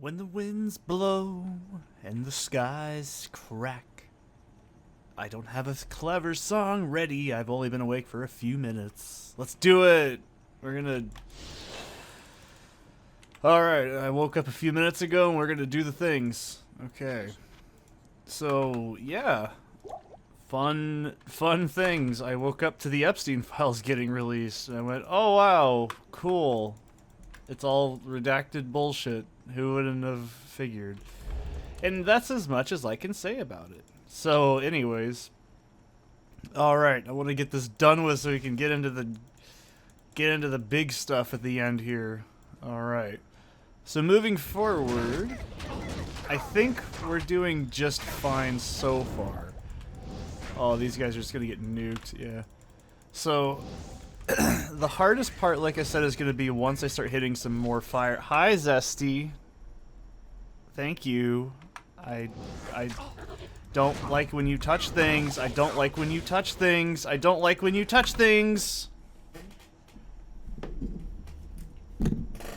When the winds blow and the skies crack. I don't have a clever song ready. I've only been awake for a few minutes. Let's do it. We're gonna... Alright, I woke up a few minutes ago and we're gonna do the things. Okay. So, yeah. Fun things. I woke up to the Epstein files getting released and I went, oh wow, cool. It's all redacted bullshit. Who wouldn't have figured? And that's as much as I can say about it. So, anyways. Alright, I want to get this done with so we can get into the big stuff at the end here. Alright. So moving forward, I think we're doing just fine so far. Oh, these guys are just gonna get nuked, yeah. So, the hardest part, like I said, is gonna be once I start hitting some more fire. Hi, Zesty. Thank you. I don't like when you touch things. I don't like when you touch things. I don't like when you touch things.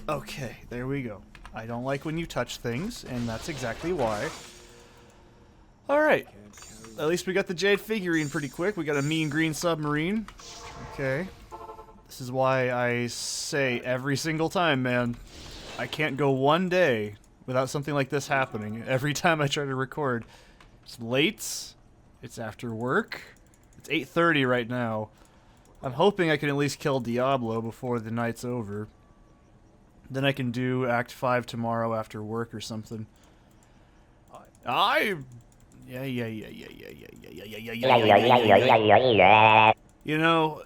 Okay, there we go. I don't like when you touch things, and that's exactly why. Alright. At least we got the Jade figurine pretty quick. We got a mean green submarine. Okay. This is why I say every single time, man, I can't go one day without something like this happening. Every time I try to record. It's late. It's after work. It's 8:30 right now. I'm hoping I can at least kill Diablo before the night's over. Then I can do Act 5 tomorrow after work or something. You know,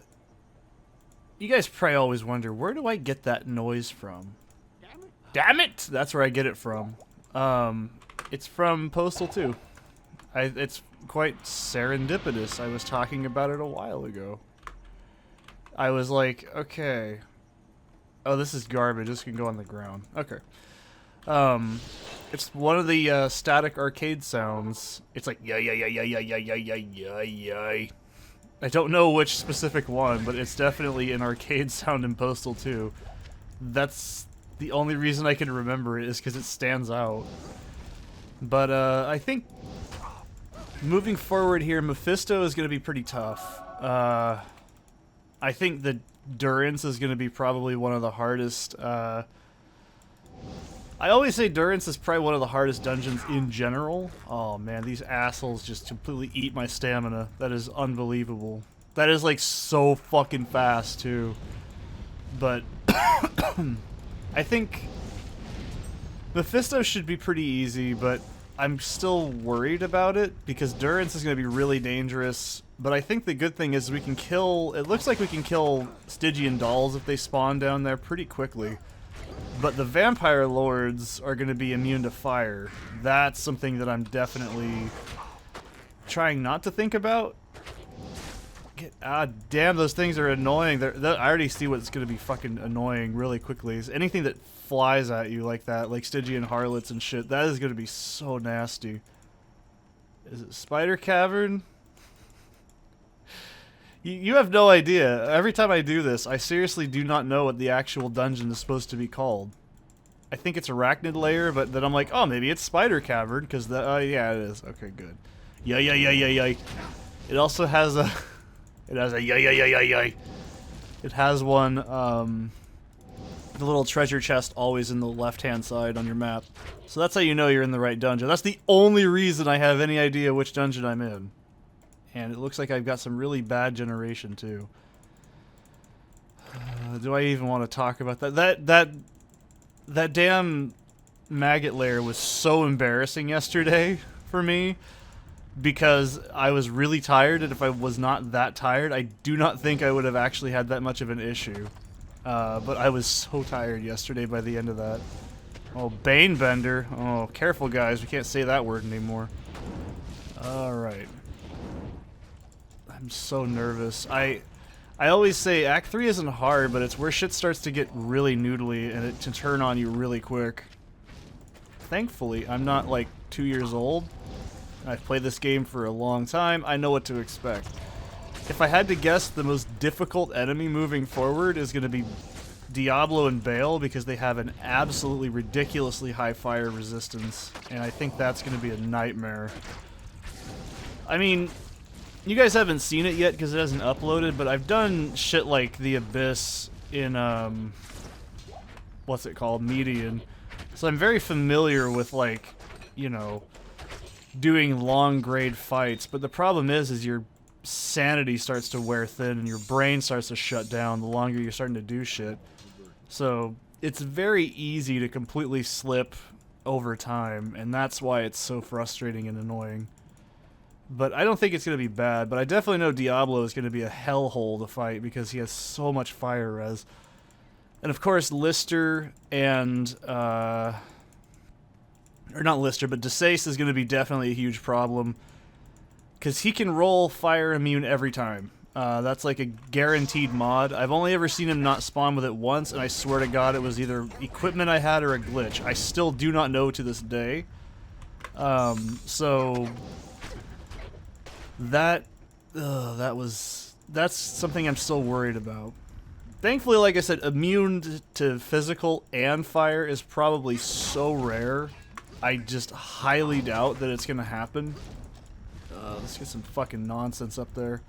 you guys probably always wonder, where do I get that noise from? Damn it! That's where I get it from. It's from Postal 2. It's quite serendipitous. I was talking about it a while ago. I was like, okay. Oh, this is garbage. This can go on the ground. Okay. It's one of the static arcade sounds. It's like yay. I don't know which specific one, but it's definitely an arcade sound in Postal 2. That's the only reason I can remember it, is because it stands out. But I think moving forward here, Mephisto is going to be pretty tough. I think the Durance is going to be probably one of the hardest. I always say Durance is probably one of the hardest dungeons in general. Oh man, these assholes just completely eat my stamina. That is unbelievable. That is like so fucking fast too. But I think Mephisto should be pretty easy, but I'm still worried about it because Durance is going to be really dangerous. But I think the good thing is we can kill... It looks like we can kill Stygian dolls if they spawn down there pretty quickly. But the vampire lords are going to be immune to fire. That's something that I'm definitely trying not to think about. Damn, those things are annoying. I already see what's going to be fucking annoying really quickly. Anything that flies at you like that, like Stygian harlots and shit, that is going to be so nasty. Is it Spider Cavern? You have no idea. Every time I do this, I seriously do not know what the actual dungeon is supposed to be called. I think it's Arachnid Lair, but then I'm like, oh, maybe it's Spider Cavern, because yeah, it is. Okay, good. Yay. It also has a... It has a yay. It has one, the little treasure chest always in the left-hand side on your map. So that's how you know you're in the right dungeon. That's the only reason I have any idea which dungeon I'm in. And it looks like I've got some really bad generation, too. Do I even want to talk about that? That damn maggot lair was so embarrassing yesterday for me. Because I was really tired, and if I was not that tired, I do not think I would have actually had that much of an issue. But I was so tired yesterday by the end of that. Oh, Banebender. Oh, careful, guys. We can't say that word anymore. Alright. I'm so nervous. I always say Act 3 isn't hard, but it's where shit starts to get really noodly and it can turn on you really quick. Thankfully, I'm not like 2 years old. I've played this game for a long time. I know what to expect. If I had to guess, the most difficult enemy moving forward is going to be Diablo and Bale because they have an absolutely ridiculously high fire resistance, and I think that's going to be a nightmare. I mean, you guys haven't seen it yet because it hasn't uploaded, but I've done shit like the Abyss in, what's it called? Median. So I'm very familiar with, like, you know, doing long grade fights, but the problem is your sanity starts to wear thin and your brain starts to shut down the longer you're starting to do shit. So it's very easy to completely slip over time, and that's why it's so frustrating and annoying. But I don't think it's going to be bad, but I definitely know Diablo is going to be a hellhole to fight because he has so much fire res. And of course Lister and, or not Lister, but Desace is going to be definitely a huge problem because he can roll fire immune every time. That's like a guaranteed mod. I've only ever seen him not spawn with it once, and I swear to God it was either equipment I had or a glitch. I still do not know to this day. So that's something I'm still worried about. Thankfully, like I said, immune to physical and fire is probably so rare. I just highly doubt that it's gonna happen. Let's get some fucking nonsense up there.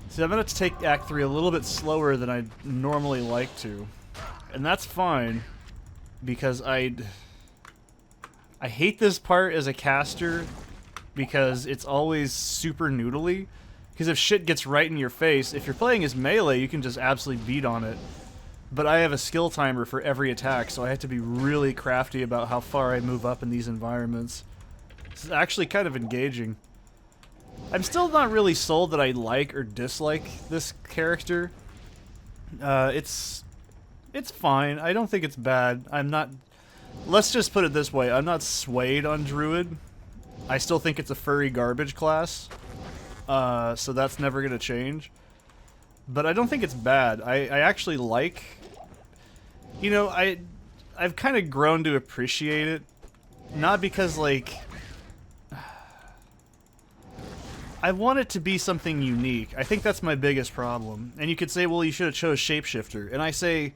See, I'm gonna have to take Act 3 a little bit slower than I'd normally like to. And that's fine, because I hate this part as a caster, because it's always super noodly. Because if shit gets right in your face, if you're playing as melee, you can just absolutely beat on it. But I have a skill timer for every attack, so I have to be really crafty about how far I move up in these environments. This is actually kind of engaging. I'm still not really sold that I like or dislike this character. It's fine. I don't think it's bad. I'm not... Let's just put it this way. I'm not swayed on Druid. I still think it's a furry garbage class. So that's never going to change. But I don't think it's bad. I actually like... You know, I've kind of grown to appreciate it. Not because, like... I want it to be something unique. I think that's my biggest problem. And you could say, well, you should have chose Shapeshifter. And I say,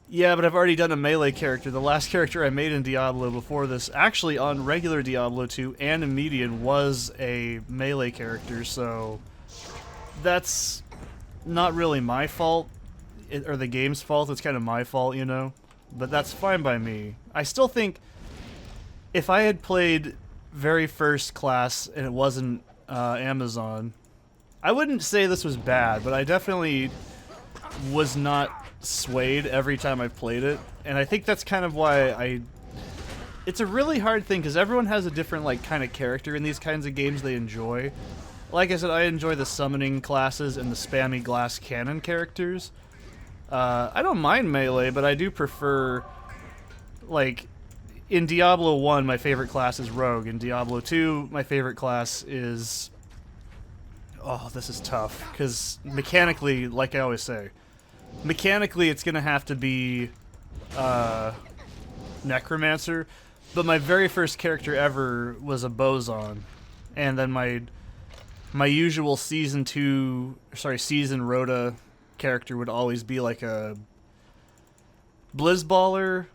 yeah, but I've already done a melee character. The last character I made in Diablo before this, actually on regular Diablo 2 and in Median, was a melee character, so that's not really my fault, or the game's fault. It's kind of my fault, you know? But that's fine by me. I still think if I had played very first class and it wasn't Amazon, I wouldn't say this was bad, but I definitely was not swayed every time I've played it, and I think that's kind of why it's a really hard thing, because everyone has a different, like, kind of character in these kinds of games they enjoy. Like I said, I enjoy the summoning classes and the spammy glass cannon characters. I don't mind melee, but I do prefer, like, in Diablo 1, my favorite class is Rogue. In Diablo 2, my favorite class is... Oh, this is tough, because mechanically, like I always say, mechanically it's going to have to be Necromancer, but my very first character ever was a Bozon, and then my usual Season Rhoda character would always be like a Blizzballer,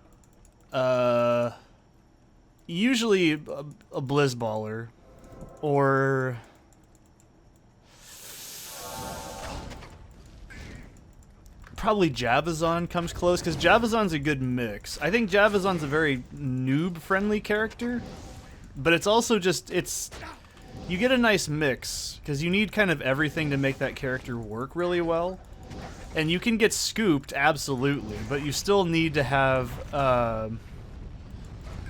usually a Blizzballer, or probably Javazon comes close, because Javazon's a good mix. I think Javazon's a very noob-friendly character, but it's also just, you get a nice mix, because you need kind of everything to make that character work really well. And you can get scooped, absolutely, but you still need to have a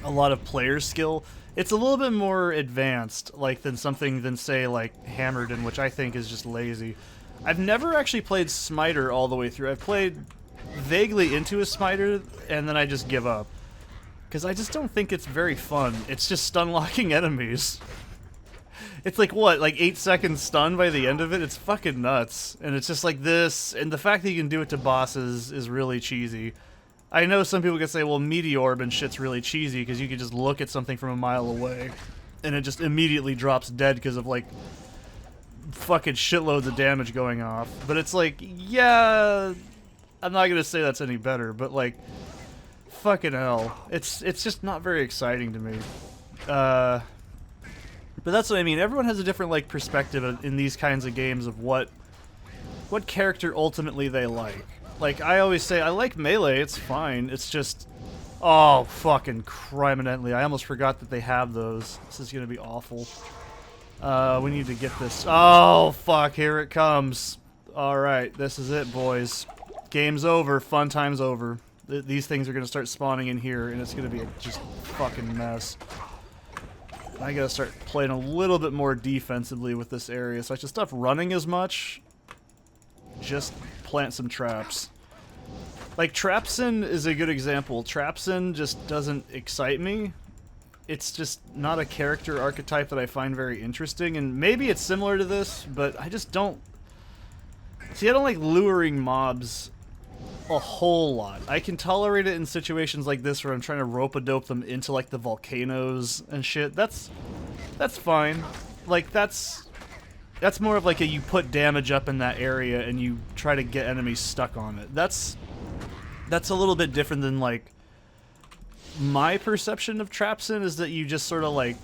lot of player skill. It's a little bit more advanced, like, than say, like, Hammerden, which I think is just lazy. I've never actually played Smiter all the way through. I've played vaguely into a Smiter, and then I just give up. Because I just don't think it's very fun. It's just stun-locking enemies. It's like, what, like 8 seconds stun by the end of it? It's fucking nuts. And it's just like this, and the fact that you can do it to bosses is really cheesy. I know some people can say, well, Meteorb and shit's really cheesy because you can just look at something from a mile away, and it just immediately drops dead because of, like, fucking shitloads of damage going off. But it's like, yeah, I'm not gonna say that's any better, but like, fucking hell, it's just not very exciting to me. But that's what I mean. Everyone has a different like perspective in these kinds of games of what character ultimately they like. Like I always say, I like Melee. It's fine. It's just, oh fucking criminally, I almost forgot that they have those. This is gonna be awful. We need to get this. Oh fuck! Here it comes. All right, this is it, boys. Game's over. Fun time's over. These things are gonna start spawning in here, and it's gonna be a just fucking mess. I gotta start playing a little bit more defensively with this area, so I should stop running as much. Just plant some traps. Like Trapsin is a good example. Trapsin just doesn't excite me. It's just not a character archetype that I find very interesting, and maybe it's similar to this, but I just don't... See, I don't like luring mobs a whole lot. I can tolerate it in situations like this where I'm trying to rope-a-dope them into, like, the volcanoes and shit. That's fine. Like, that's more of like a you put damage up in that area and you try to get enemies stuck on it. That's a little bit different than, like, my perception of Trapsin is that you just sort of like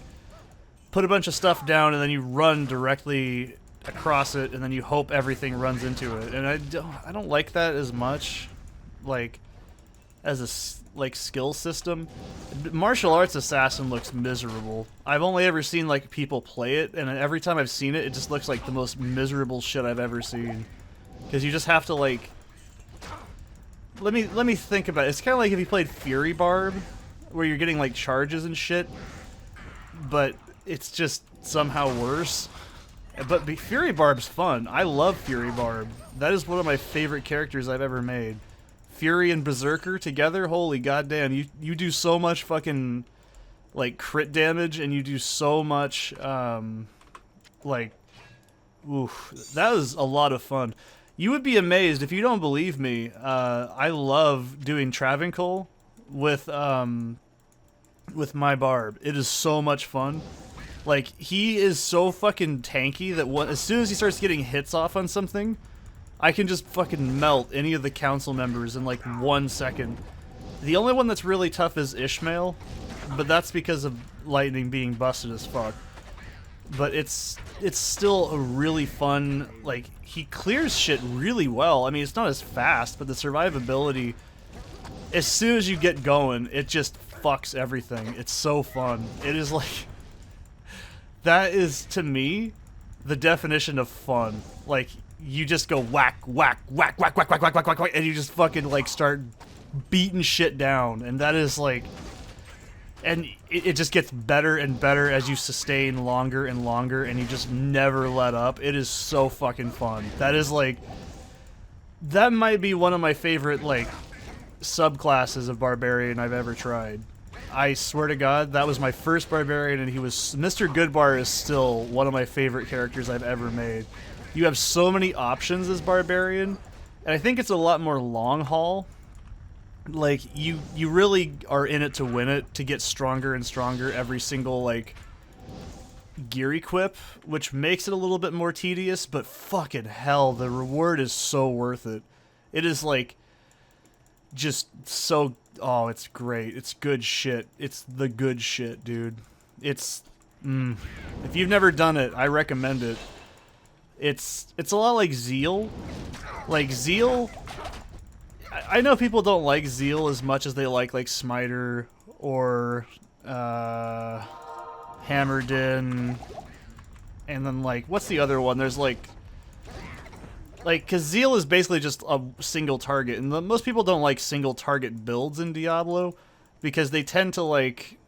put a bunch of stuff down and then you run directly across it and then you hope everything runs into it. And I don't like that as much, like, as a like skill system. Martial arts assassin looks miserable. I've only ever seen like people play it, and every time I've seen it, it just looks like the most miserable shit I've ever seen. Because you just have to like. Let me think about it. It's kind of like if you played Fury Barb, where you're getting like charges and shit, but it's just somehow worse. But Fury Barb's fun. I love Fury Barb. That is one of my favorite characters I've ever made. Fury and Berserker together, holy goddamn! You do so much fucking like crit damage, and you do so much like, oof, that was a lot of fun. You would be amazed if you don't believe me. I love doing Travancore with my Barb. It is so much fun. Like, he is so fucking tanky that as soon as he starts getting hits off on something, I can just fucking melt any of the council members in like 1 second. The only one that's really tough is Ishmael, but that's because of lightning being busted as fuck. But it's still a really fun, like, he clears shit really well. I mean, it's not as fast, but the survivability, as soon as you get going, it just fucks everything. It's so fun. It is like, that is, to me, the definition of fun. Like, you just go whack, whack, whack, whack, whack, whack, whack, whack, whack, whack, and you just fucking, like, start beating shit down. And that is, like... And it just gets better and better as you sustain longer and longer, and you just never let up. It is so fucking fun. That is, like... That might be one of my favorite, like, subclasses of Barbarian I've ever tried. I swear to God, that was my first Barbarian, and he was... Mr. Goodbar is still one of my favorite characters I've ever made. You have so many options as Barbarian, and I think it's a lot more long haul. Like, you really are in it to win it, to get stronger and stronger every single, like, gear equip, which makes it a little bit more tedious, but fucking hell, the reward is so worth it. It is, like, just so... Oh, it's great. It's good shit. It's the good shit, dude. It's... If you've never done it, I recommend it. It's a lot like Zeal. Like, Zeal... I know people don't like Zeal as much as they like Smiter or Hammerden, and then, like, what's the other one? There's, like, because Zeal is basically just a single target, and most people don't like single target builds in Diablo, because they tend to, like,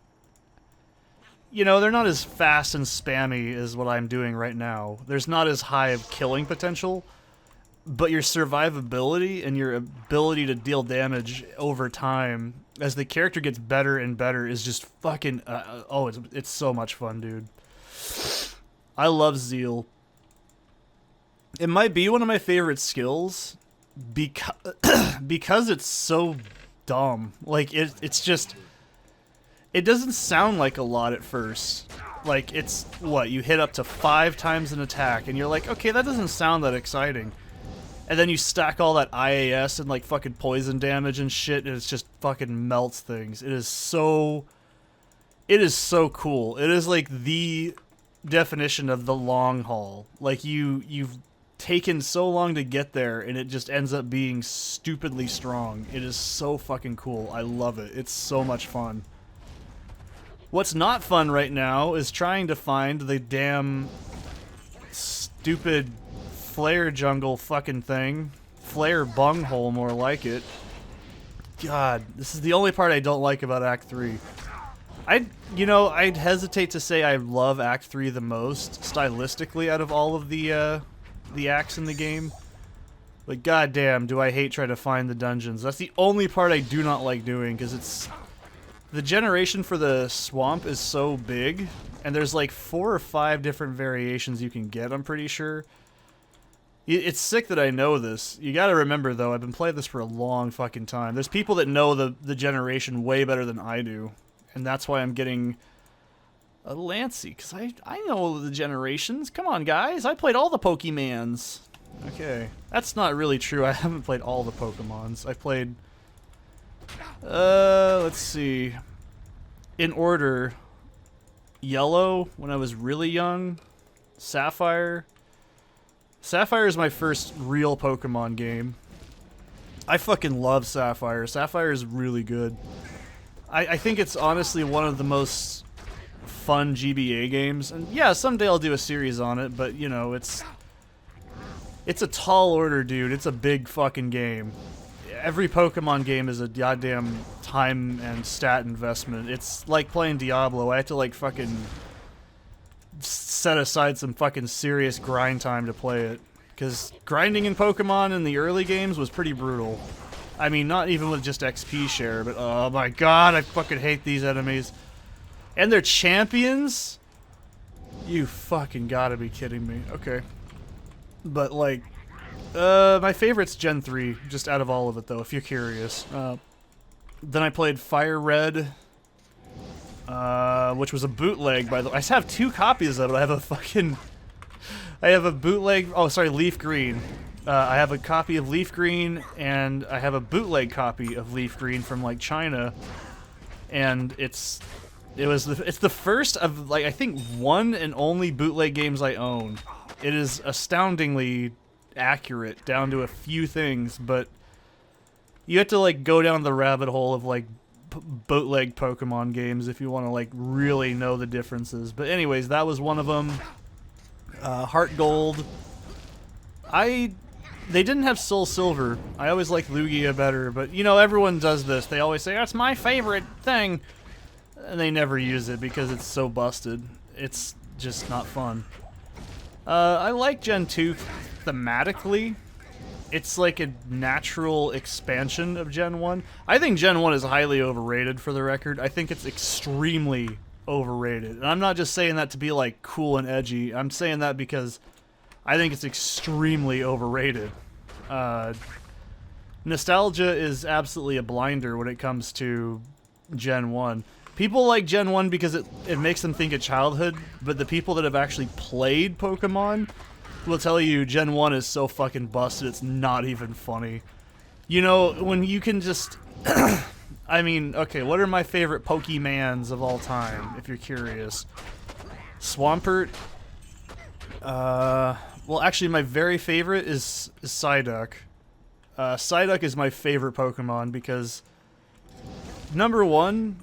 you know, they're not as fast and spammy as what I'm doing right now. There's not as high of killing potential. But your survivability and your ability to deal damage over time, as the character gets better and better, is just fucking... it's so much fun, dude. I love Zeal. It might be one of my favorite skills because it's so dumb. Like, it's just... It doesn't sound like a lot at first. Like, it's, what, you hit up to 5 times an attack, and you're like, okay, that doesn't sound that exciting. And then you stack all that IAS and like fucking poison damage and shit, and it just fucking melts things. It is so cool. It is like the definition of the long haul. Like you've taken so long to get there, and it just ends up being stupidly strong. It is so fucking cool. I love it. It's so much fun. What's not fun right now is trying to find the damn stupid flare jungle fucking thing. Flare bunghole, more like it. God, this is the only part I don't like about Act 3. I'd hesitate to say I love Act 3 the most, stylistically, out of all of the acts in the game. But goddamn, do I hate trying to find the dungeons. That's the only part I do not like doing, because it's... The generation for the swamp is so big, and there's like 4 or 5 different variations you can get, I'm pretty sure. It's sick that I know this. You gotta remember, though, I've been playing this for a long fucking time. There's people that know the generation way better than I do, and that's why I'm getting a little antsy, because I know the generations. Come on, guys. I played all the Pokemans. Okay. That's not really true. I haven't played all the Pokemons. I played... let's see. In order, Yellow, when I was really young. Sapphire. Sapphire is my first real Pokemon game. I fucking love Sapphire. Sapphire is really good. I think it's honestly one of the most fun GBA games. And yeah, someday I'll do a series on it, but you know, it's a tall order, dude. It's a big fucking game. Every Pokemon game is a goddamn time and stat investment. It's like playing Diablo. I had to like fucking set aside some fucking serious grind time to play it. Because grinding in Pokemon in the early games was pretty brutal. I mean, not even with just XP share, but oh my god, I fucking hate these enemies. And they're champions? You fucking gotta be kidding me. Okay. But like... my favorite's Gen 3, just out of all of it, though, if you're curious. Then I played Fire Red, which was a bootleg, by the way. I have 2 copies of it. I have a fucking... I have a bootleg... Oh, sorry, Leaf Green. I have a copy of Leaf Green, and I have a bootleg copy of Leaf Green from, like, China. And it's the first of, like, I think one and only bootleg games I own. It is astoundingly... accurate down to a few things, but you have to like go down the rabbit hole of like bootleg Pokemon games if you want to like really know the differences. But anyways, that was one of them. Heart Gold. They didn't have Soul Silver. I always liked Lugia better, but you know, everyone does this. They always say that's my favorite thing, and they never use it because it's so busted. It's just not fun. I like Gen 2 thematically. It's like a natural expansion of Gen 1. I think Gen 1 is highly overrated, for the record. I think it's extremely overrated. And I'm not just saying that to be like cool and edgy. I'm saying that because I think it's extremely overrated. Nostalgia is absolutely a blinder when it comes to Gen 1. People like Gen 1 because it makes them think of childhood, but the people that have actually played Pokemon will tell you Gen 1 is so fucking busted, it's not even funny. You know, when you can just... I mean, okay, what are my favorite Pokemans of all time, if you're curious? Swampert. Well, actually, my very favorite is Psyduck. Psyduck is my favorite Pokemon because... Number one...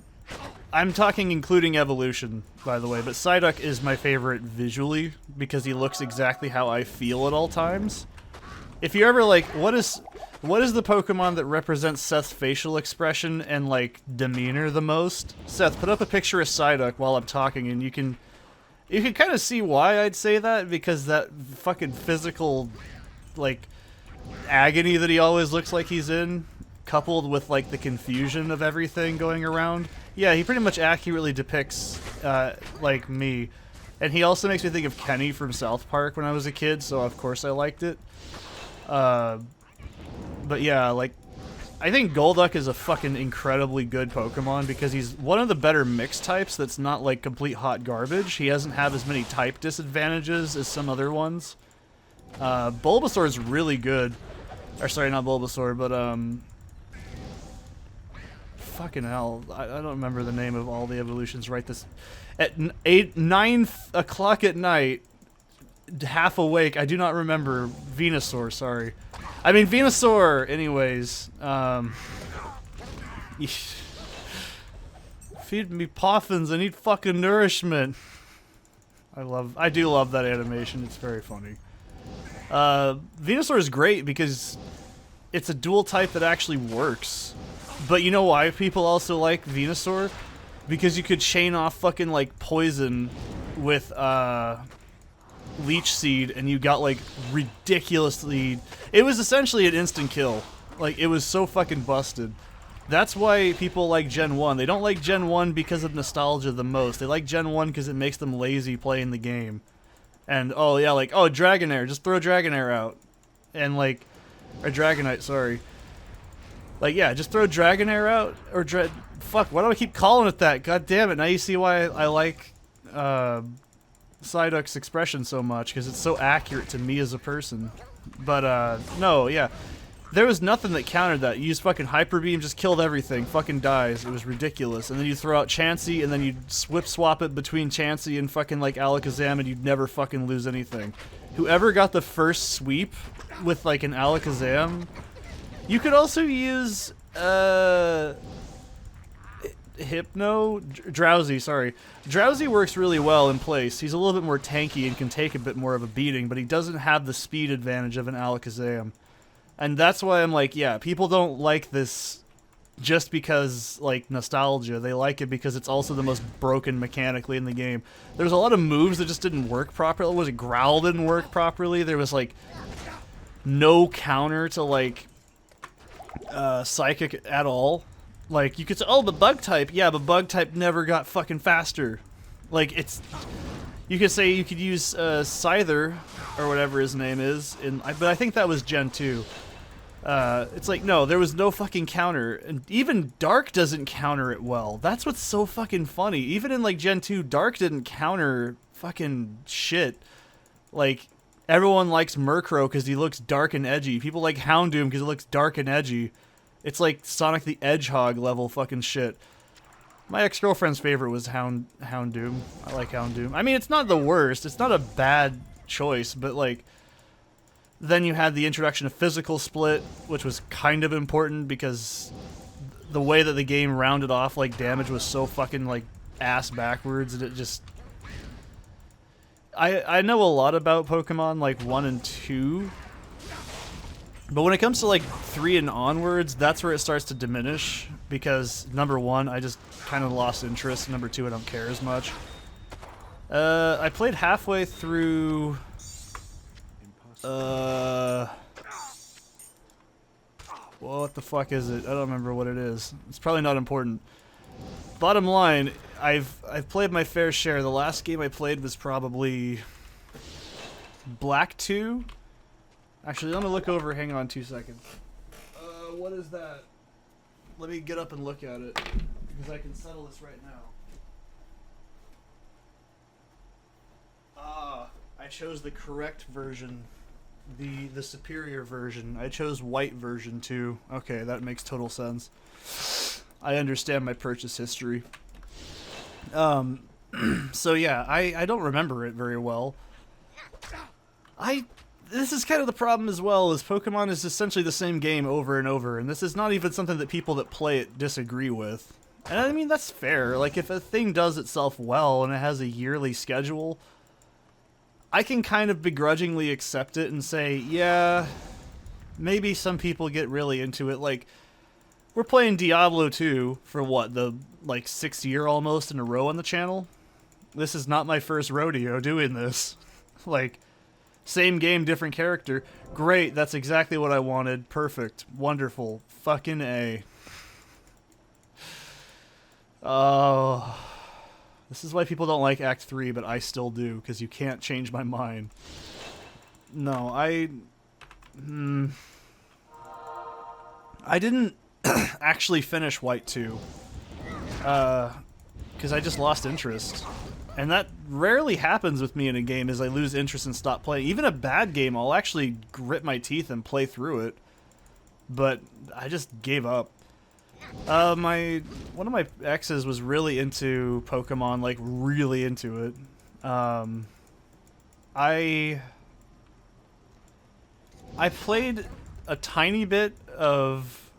I'm talking including evolution, by the way, but Psyduck is my favorite visually because he looks exactly how I feel at all times. If you're ever like, what is the Pokemon that represents Seth's facial expression and like demeanor the most? Seth, put up a picture of Psyduck while I'm talking, and you can kind of see why I'd say that, because that fucking physical like agony that he always looks like he's in, coupled with like the confusion of everything going around. Yeah, he pretty much accurately depicts, like, me. And he also makes me think of Kenny from South Park when I was a kid, so of course I liked it. But yeah, like, I think Golduck is a fucking incredibly good Pokemon because he's one of the better mixed types that's not, like, complete hot garbage. He doesn't have as many type disadvantages as some other ones. Bulbasaur is really good. Or sorry, not Bulbasaur, but fucking hell, I don't remember the name of all the evolutions right this... At 9 o'clock at night, half awake, I do not remember Venusaur, sorry. I mean Venusaur, anyways. Feed me poffins, I need fucking nourishment. I do love that animation, it's very funny. Venusaur is great because it's a dual type that actually works. But you know why people also like Venusaur? Because you could chain off fucking like poison with Leech Seed and you got like ridiculously... It was essentially an instant kill. Like, it was so fucking busted. That's why people like Gen 1. They don't like Gen 1 because of nostalgia the most. They like Gen 1 because it makes them lazy playing the game. And, oh yeah, like, oh, Dragonair, just throw Dragonair out. And like, or Dragonite, sorry. Like, yeah, just throw Dragonair out, or fuck, why do I keep calling it that? God damn it, now you see why I like Psyduck's expression so much, because it's so accurate to me as a person. But, no, yeah. There was nothing that countered that. You used fucking Hyper Beam, just killed everything, fucking dies. It was ridiculous. And then you throw out Chansey, and then you swap it between Chansey and fucking like Alakazam, and you'd never fucking lose anything. Whoever got the first sweep with like an Alakazam, you could also use Drowsy, sorry. Drowsy works really well in place. He's a little bit more tanky and can take a bit more of a beating, but he doesn't have the speed advantage of an Alakazam. And that's why I'm like, yeah, people don't like this just because, like, nostalgia. They like it because it's also the most broken mechanically in the game. There's a lot of moves that just didn't work properly. Was it Growl didn't work properly? There was, like, no counter to, like, Psychic at all. Like, you could say, oh, but Bug type. Yeah, but Bug type never got fucking faster. Like, it's... You could say you could use Scyther, or whatever his name is, but I think that was Gen 2. It's like, no, there was no fucking counter. And even Dark doesn't counter it well. That's what's so fucking funny. Even in, like, Gen 2, Dark didn't counter fucking shit. Like, everyone likes Murkrow because he looks dark and edgy. People like Houndoom because he looks dark and edgy. It's like Sonic the Hedgehog level fucking shit. My ex-girlfriend's favorite was Houndoom. I like Houndoom. I mean, it's not the worst. It's not a bad choice, but, like... Then you had the introduction of Physical Split, which was kind of important because the way that the game rounded off, like, damage was so fucking, like, ass backwards, and it just... I know a lot about Pokemon, like, 1 and 2, but when it comes to, like, 3 and onwards, that's where it starts to diminish, because, number 1, I just kind of lost interest, number 2, I don't care as much. I played halfway through... what the fuck is it? I don't remember what it is. It's probably not important. Bottom line, I've played my fair share. The last game I played was probably Black 2. Actually, let me look over. Hang on 2 seconds. What is that? Let me get up and look at it, because I can settle this right now. I chose the correct version. The superior version. I chose white version too. Okay, that makes total sense. I understand my purchase history. So yeah, I don't remember it very well. This is kind of the problem as well, is Pokemon is essentially the same game over and over, and this is not even something that people that play it disagree with. And I mean, that's fair. Like, if a thing does itself well and it has a yearly schedule, I can kind of begrudgingly accept it and say, yeah, maybe some people get really into it. Like, we're playing Diablo 2 for what, the, like, 6th year almost in a row on the channel? This is not my first rodeo doing this. Like, same game, different character. Great, that's exactly what I wanted. Perfect. Wonderful. Fucking A. Oh... This is why people don't like Act 3, but I still do, because you can't change my mind. No, I didn't actually finish White 2, because I just lost interest. And that rarely happens with me in a game, is I lose interest and stop playing. Even a bad game, I'll actually grit my teeth and play through it. but I just gave up. One of my exes was really into Pokemon, like really into it. I played a tiny bit of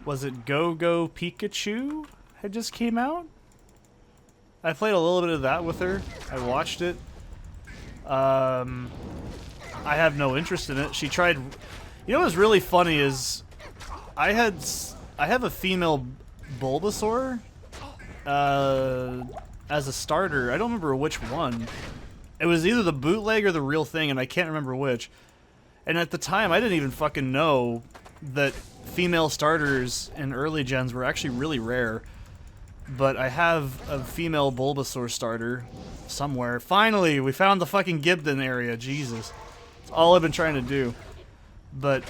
was it Go Go Pikachu had just came out? I played a little bit of that with her. I watched it. I have no interest in it. She tried. You know what's really funny is I have a female Bulbasaur as a starter. I don't remember which one. It was either the bootleg or the real thing, and I can't remember which. And at the time, I didn't even fucking know that female starters in early gens were actually really rare. But I have a female Bulbasaur starter somewhere. Finally, we found the fucking Gibden area. Jesus. It's all I've been trying to do. But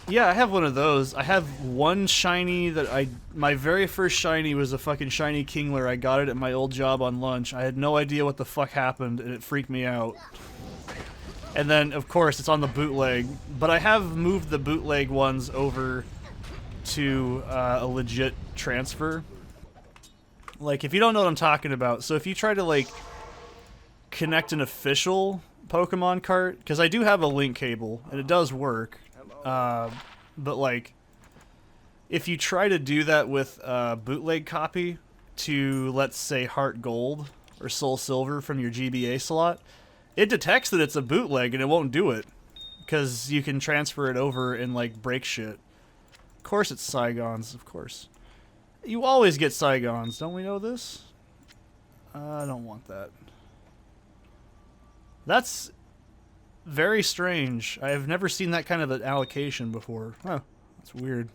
yeah, I have one of those. I have one shiny that my very first shiny was a fucking shiny Kingler. I got it at my old job on lunch. I had no idea what the fuck happened, and it freaked me out. And then, of course, it's on the bootleg. But I have moved the bootleg ones over to a legit transfer. Like, if you don't know what I'm talking about, so if you try to, like, connect an official Pokemon cart, because I do have a link cable, and it does work, but, like, if you try to do that with a bootleg copy to, let's say, Heart Gold or Soul Silver from your GBA slot, it detects that it's a bootleg and it won't do it, because you can transfer it over and, like, break shit. Of course it's Saigons, of course. You always get Saigons, don't we know this? I don't want that. That's very strange. I have never seen that kind of an allocation before. Huh, that's weird.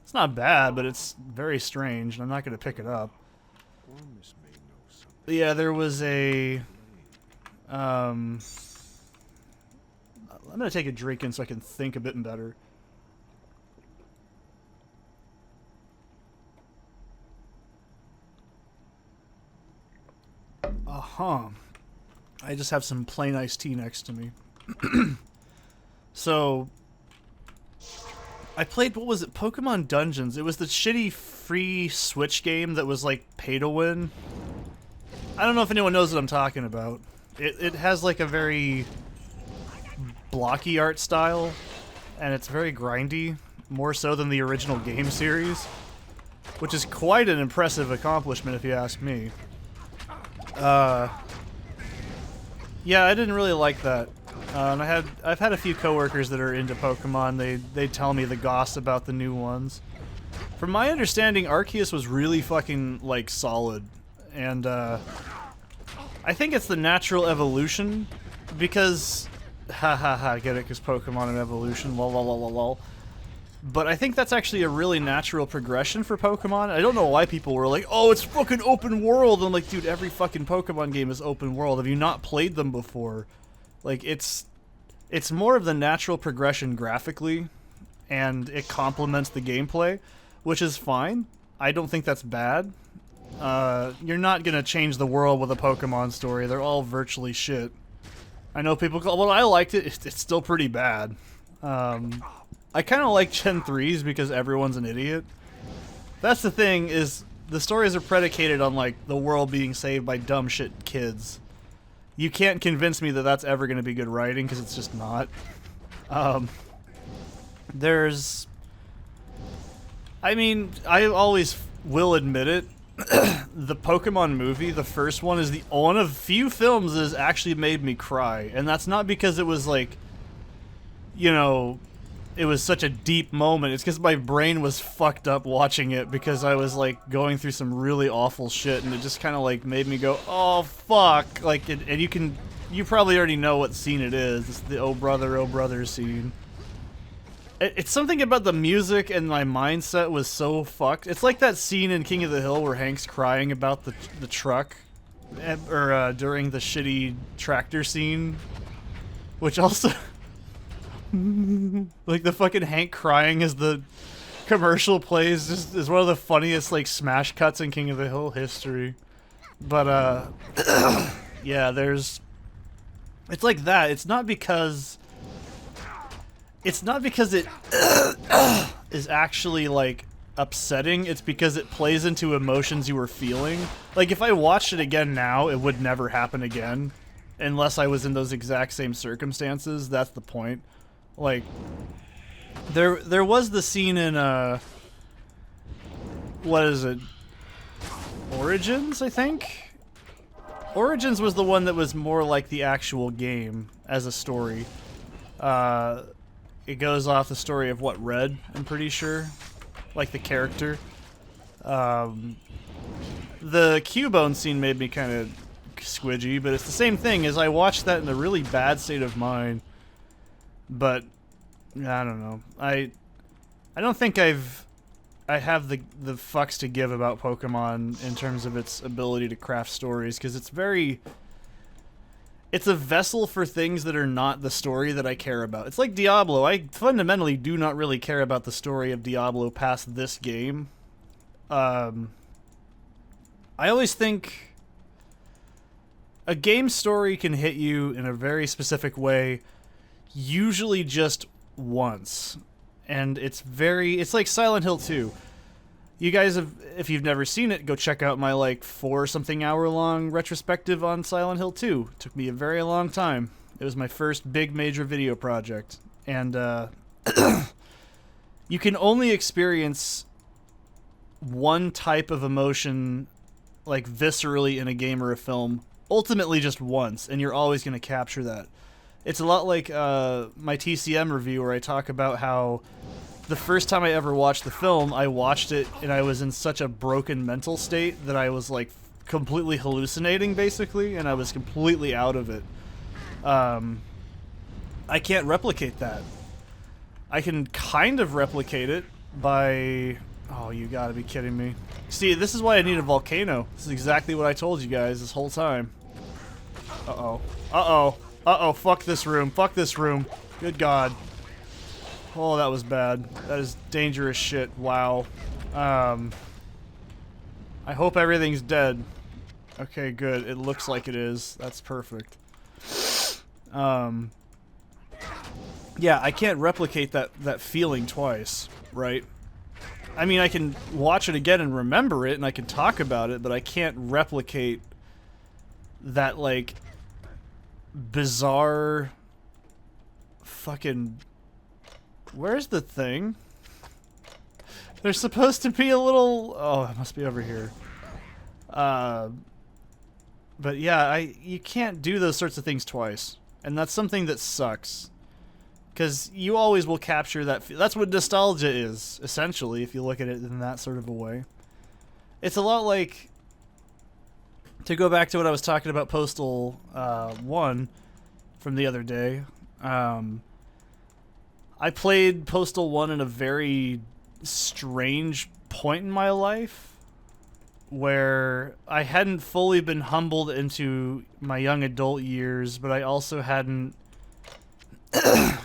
It's not bad, but it's very strange, and I'm not going to pick it up. Yeah, there was a... I'm going to take a drink in so I can think a bit better. I just have some plain iced tea next to me. So, I played, what was it, Pokemon Dungeons. It was the shitty free Switch game that was like pay to win. I don't know if anyone knows what I'm talking about. It has like a very blocky art style, and it's very grindy, more so than the original game series, which is quite an impressive accomplishment if you ask me. Yeah, I didn't really like that. And I've had a few coworkers that are into Pokemon. They tell me the goss about the new ones. From my understanding, Arceus was really fucking like solid, and I think it's the natural evolution because get it? Because Pokemon and evolution, lol lol lol lol. But I think that's actually a really natural progression for Pokemon. I don't know why people were like, oh, it's fucking open world. I'm like, dude, every fucking Pokemon game is open world. Have you not played them before? Like, it's more of the natural progression graphically, and it complements the gameplay, which is fine. I don't think that's bad. You're not gonna change the world with a Pokemon story. They're all virtually shit. I know people go, well, I liked it. It's still pretty bad. I kind of like Gen 3s because everyone's an idiot. That's the thing, is the stories are predicated on, like, the world being saved by dumb shit kids. You can't convince me that that's ever going to be good writing, because it's just not. I mean, I always will admit it, the Pokemon movie, the first one, is one of few films that has actually made me cry. And that's not because it was, like, you know... it was such a deep moment. It's because my brain was fucked up watching it because I was like going through some really awful shit, and it just kind of like made me go, oh fuck, like, and you probably already know what scene it is. It's the oh brother scene. It's something about the music, and my mindset was so fucked. It's like that scene in King of the Hill where Hank's crying about the truck, or during the shitty tractor scene, which also... like the fucking Hank crying as the commercial plays just is one of the funniest like smash cuts in King of the Hill history. But yeah, there's It's like that. It's not because it is actually like upsetting. It's because it plays into emotions you were feeling. Like if I watched it again now, it would never happen again unless I was in those exact same circumstances. That's the point. Like there was the scene in what is it? Origins, I think? Origins was the one that was more like the actual game as a story. It goes off the story of what, Red, I'm pretty sure. Like the character. The Cubone scene made me kind of squidgy, but it's the same thing as I watched that in a really bad state of mind. But I don't know. I don't think I have the fucks to give about Pokemon in terms of its ability to craft stories, because it's a vessel for things that are not the story that I care about. It's like Diablo. I fundamentally do not really care about the story of Diablo past this game. I always think a game story can hit you in a very specific way, usually just once. And it's like Silent Hill 2. You guys have, if you've never seen it, go check out my like 4-something hour long retrospective on Silent Hill 2. It took me a very long time. It was my first big major video project. And you can only experience one type of emotion like viscerally in a game or a film, ultimately just once, and you're always going to capture that. It's a lot like my TCM review where I talk about how the first time I ever watched the film, I watched it and I was in such a broken mental state that I was like completely hallucinating basically, and I was completely out of it. I can't replicate that. I can kind of replicate it by... Oh, you gotta be kidding me. See, this is why I need a volcano. This is exactly what I told you guys this whole time. Uh-oh. Uh-oh. Uh-oh, fuck this room. Fuck this room. Good God. Oh, that was bad. That is dangerous shit. Wow. I hope everything's dead. Okay, good. It looks like it is. That's perfect. Yeah, I can't replicate that feeling twice, right? I mean, I can watch it again and remember it, and I can talk about it, but I can't replicate that, like, bizarre fucking... Where's the thing? There's supposed to be a little... Oh, it must be over here. But yeah, you can't do those sorts of things twice. And that's something that sucks. Because you always will capture that... That's what nostalgia is, essentially, if you look at it in that sort of a way. It's a lot like... To go back to what I was talking about Postal 1 from the other day, I played Postal 1 in a very strange point in my life where I hadn't fully been humbled into my young adult years, but I also hadn't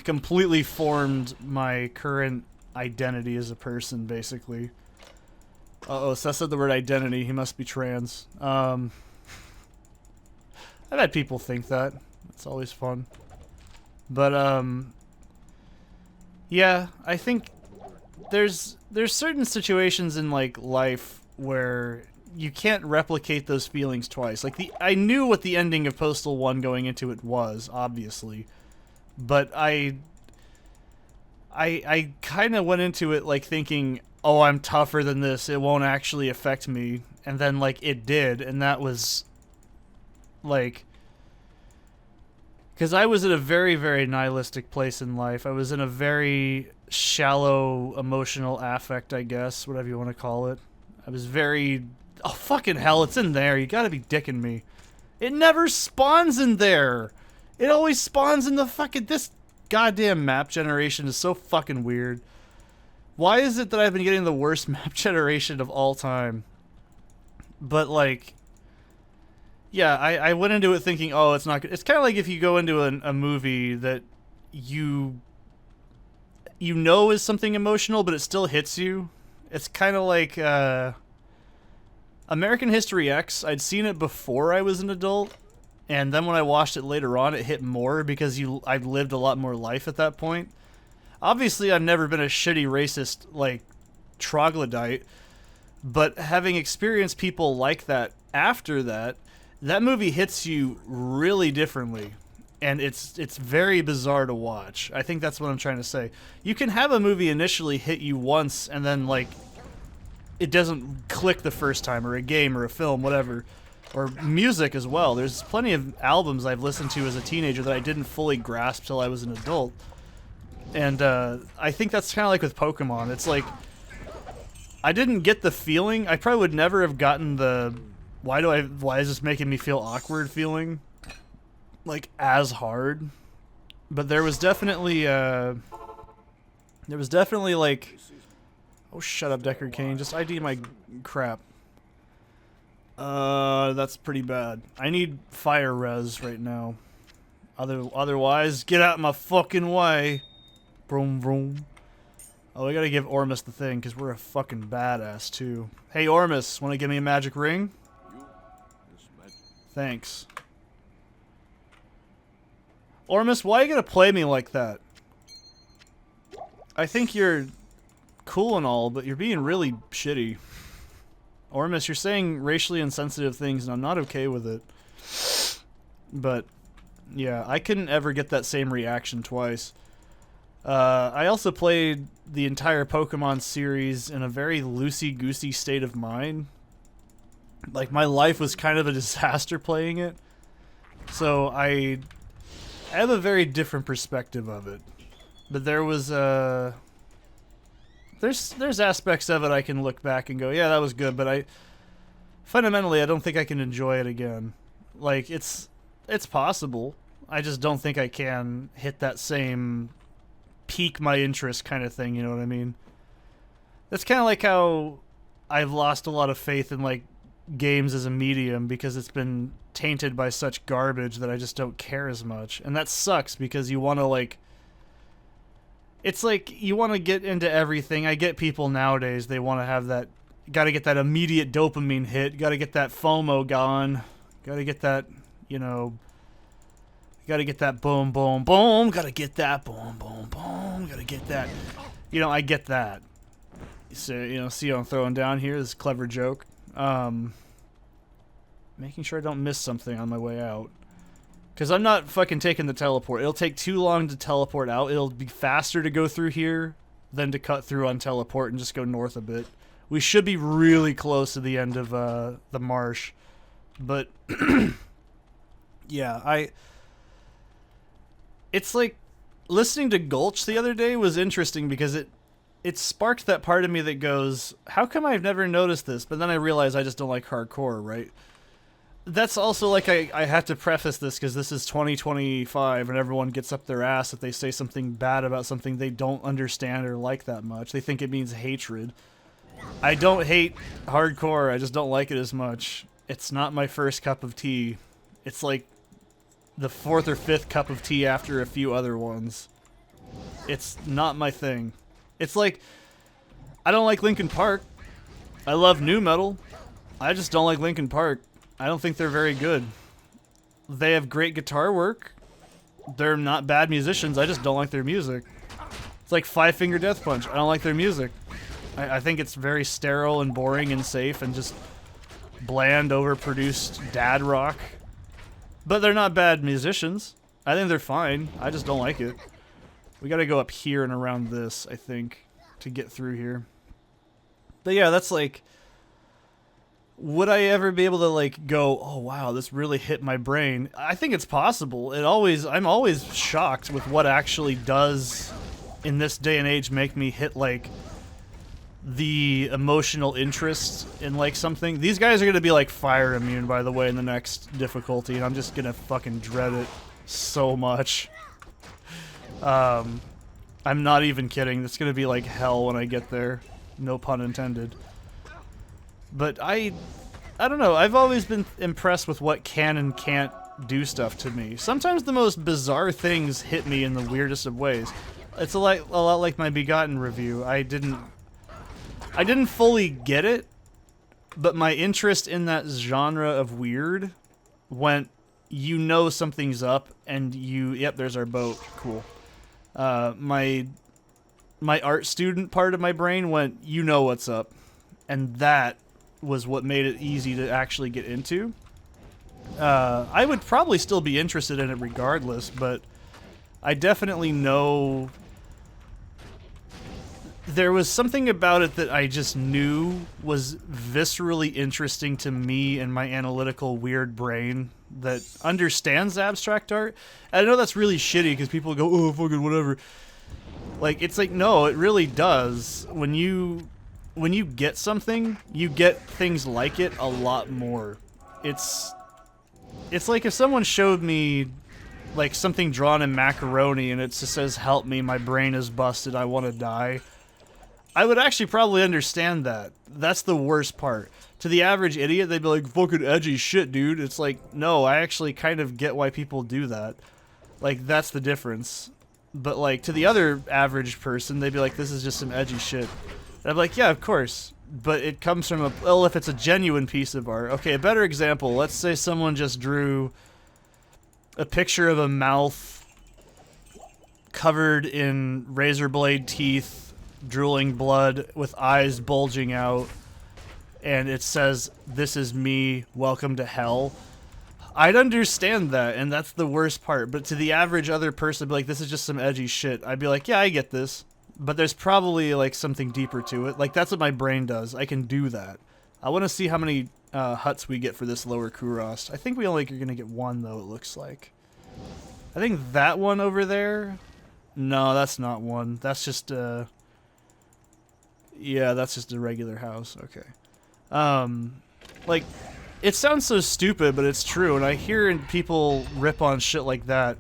completely formed my current identity as a person, basically. Uh-oh, Seth said the word identity. He must be trans. I've had people think that. It's always fun. But, yeah, I think there's certain situations in, like, life where you can't replicate those feelings twice. Like, I knew what the ending of Postal 1 going into it was, obviously. But I kind of went into it, like, thinking, oh, I'm tougher than this, it won't actually affect me. And then, like, it did, and that was, like... Because I was in a very, very nihilistic place in life. I was in a very shallow emotional affect, I guess, whatever you want to call it. I was very... Oh, fucking hell, it's in there. You gotta be dicking me. It never spawns in there. It always spawns in the fucking... This goddamn map generation is so fucking weird. Why is it that I've been getting the worst map generation of all time? But, like... Yeah, I went into it thinking, oh, it's not good. It's kind of like if you go into a movie that you know is something emotional, but it still hits you. It's kind of like American History X. I'd seen it before I was an adult, And then when I watched it later on, it hit more because I've lived a lot more life at that point. Obviously, I've never been a shitty racist, like, troglodyte, but having experienced people like that after that, that movie hits you really differently. And it's very bizarre to watch. I think that's what I'm trying to say. You can have a movie initially hit you once, and then, like, it doesn't click the first time, or a game, or a film, whatever. Or music as well. There's plenty of albums I've listened to as a teenager that I didn't fully grasp till I was an adult. And I think that's kind of like with Pokemon. It's like, I didn't get the feeling. I probably would never have gotten the why is this making me feel awkward feeling, like, as hard. But there was definitely like, oh, shut up, Deckard Cain. Just ID my crap. That's pretty bad. I need fire res right now. Otherwise, get out of my fucking way. Vroom, vroom. Oh, I gotta give Ormus the thing, because we're a fucking badass, too. Hey, Ormus, wanna give me a magic ring? Thanks. Ormus, why are you gonna play me like that? I think you're cool and all, but you're being really shitty. Ormus, you're saying racially insensitive things, and I'm not okay with it. But, yeah, I couldn't ever get that same reaction twice. I also played the entire Pokemon series in a very loosey-goosey state of mind. Like, my life was kind of a disaster playing it. So I have a very different perspective of it. But there was, there's aspects of it I can look back and go, yeah, that was good, but fundamentally, I don't think I can enjoy it again. Like, it's possible. I just don't think I can hit that same pique my interest kind of thing, you know what I mean? That's kind of like how I've lost a lot of faith in, like, games as a medium because it's been tainted by such garbage that I just don't care as much. And that sucks because you want to, like, it's like you want to get into everything. I get people nowadays, they want to have that, got to get that immediate dopamine hit, got to get that FOMO gone, got to get that, you know, got to get that boom, boom, boom, got to get that boom, boom, boom, got to get that. You know, I get that. So, you know, see what I'm throwing down here? This clever joke. Making sure I don't miss something on my way out. Because I'm not fucking taking the teleport. It'll take too long to teleport out. It'll be faster to go through here than to cut through on teleport and just go north a bit. We should be really close to the end of the marsh. But, yeah, it's like, listening to Gulch the other day was interesting because it sparked that part of me that goes, how come I've never noticed this? But then I realized I just don't like hardcore, right? That's also like, I have to preface this because this is 2025 and everyone gets up their ass if they say something bad about something they don't understand or like that much. They think it means hatred. I don't hate hardcore, I just don't like it as much. It's not my first cup of tea. It's like the fourth or fifth cup of tea after a few other ones. It's not my thing. It's like, I don't like Linkin Park. I love nu metal. I just don't like Linkin Park. I don't think they're very good. They have great guitar work. They're not bad musicians. I just don't like their music. It's like Five Finger Death Punch. I don't like their music. I think it's very sterile and boring and safe and just bland, overproduced dad rock. But they're not bad musicians. I think they're fine. I just don't like it. We gotta go up here and around this, I think, to get through here. But yeah, that's like, would I ever be able to, like, go, oh wow, this really hit my brain? I think it's possible. I'm always shocked with what actually does, in this day and age, make me hit, like, the emotional interest in, like, something. These guys are gonna be, like, fire immune, by the way, in the next difficulty, and I'm just gonna fucking dread it so much. I'm not even kidding. It's gonna be like hell when I get there. No pun intended. But I don't know. I've always been impressed with what can and can't do stuff to me. Sometimes the most bizarre things hit me in the weirdest of ways. It's a lot like my Begotten review. I didn't fully get it, but my interest in that genre of weird went you know something's up, and yep, there's our boat. Cool. My art student part of my brain went, you know what's up. And that was what made it easy to actually get into. I would probably still be interested in it regardless, but I definitely know there was something about it that I just knew was viscerally interesting to me and my analytical weird brain that understands abstract art. And I know that's really shitty because people go, oh, fucking whatever. Like, it's like, no, it really does. When you get something, you get things like it a lot more. It's like if someone showed me like something drawn in macaroni and it just says, help me, my brain is busted, I want to die. I would actually probably understand that. That's the worst part. To the average idiot, they'd be like, fucking edgy shit, dude. It's like, no, I actually kind of get why people do that. Like, that's the difference. But, like, to the other average person, they'd be like, this is just some edgy shit. And I'm like, yeah, of course. But it comes from a, well, if it's a genuine piece of art. Okay, a better example. Let's say someone just drew a picture of a mouth covered in razor blade teeth, drooling blood with eyes bulging out, and it says, this is me, welcome to hell. I'd understand that, and that's the worst part. But to the average other person, I'd be like, this is just some edgy shit. I'd be like, yeah, I get this. But there's probably like something deeper to it. Like, that's what my brain does. I can do that. I want to see how many huts we get for this lower Kurost. I think we only are going to get one, though, it looks like. I think that one over there... No, that's not one. That's just yeah, that's just a regular house. Okay. Like, it sounds so stupid, but it's true, and I hear people rip on shit like that.